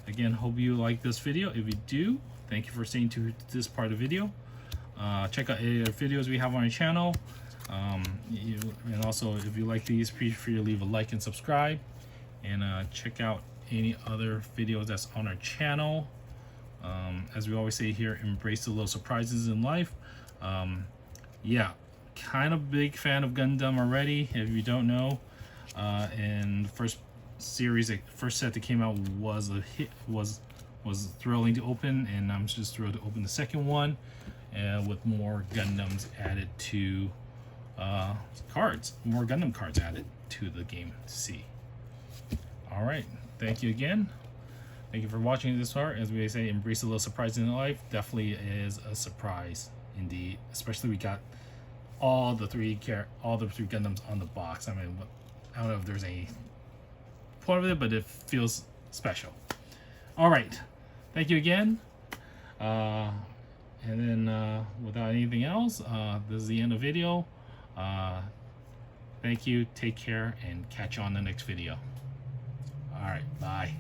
Again, hope you like this video. If you do, thank you for staying to this part of the video. Check out any other videos we have on our channel. And also, if you like these, please feel free to leave a like and subscribe. And check out any other videos that's on our channel. As we always say here, embrace the little surprises in life. Yeah, kind of big fan of Gundam already, if you don't know. And the first series, first set that came out was a hit, was thrilling to open, and I'm just thrilled to open the second one, and with more Gundams added to cards, more Gundam cards added to the game to see. All right, thank you again. Thank you for watching this far. As we say, embrace a little surprise in life. Definitely is a surprise indeed. Especially we got all the three Gundams on the box. I mean, I don't know if there's any point of it, but it feels special. All right, thank you again. And then without anything else, this is the end of the video. Thank you, take care, and catch you on the next video. All right, bye.